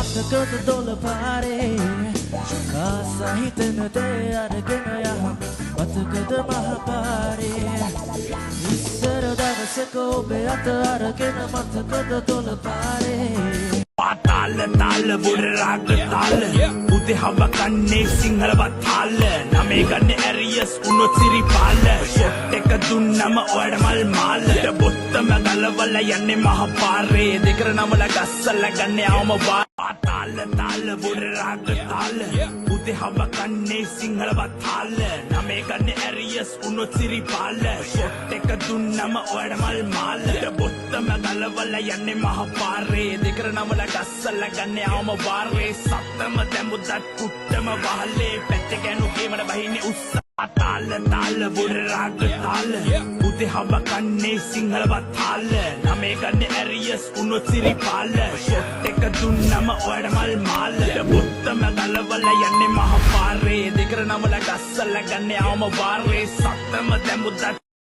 මතකද දොළ පාරේ ආසහිතන තේ අරගෙන යහ මතකද මහපාරේ ඉස්සර දවසක ඔබේ අත අරගෙන මතකද දොළ පාරේ පාතාල තාල බුර රාග තාල උදේ හව කන්නේ සිංහලවත් තාල නමේ ගන්න ඇරියස් උනොත් සිරිපාල ෂොට් එක දුන්නම ඔයාට මල් මාල බොත්තම ගලවල යන්නේ මහ පාරේ දෙකර නමල ගස්සල ගන්නේ අවම පාතාල තාල බුර රාග තාල උදේ හව කන්නේ සිංහලවත් තාල නමේ ගන්න ඇරියස් උනොත් සිරිපාල ෂොට් එක දුන්නම ඔයාට මල් මාල බොත්තම ගලවල යන්නේ මහ පාරේ දෙකර නමල ගස්සල ගන්නේ අවම වාරේ සත්තම දැමුදත් කුට්ටම වහලේ පැත්ත ගැනු ගේමන බහින්නේ උස්ස තාල තාල බුර රාග තාල උදේ හව කන්නේ සිංහලවත් තාල නමේ ගන්නේ ඇරියස් උනොත් සිරිපාල ෂොට් එක දුන්නම ඔයාට මල් මාල බොත්තම ගලවල යන්නේ මහ පාරේ දෙකර නමල ගස්සල ගන්නේ අවම වාරේ සත්තම දැමුදත්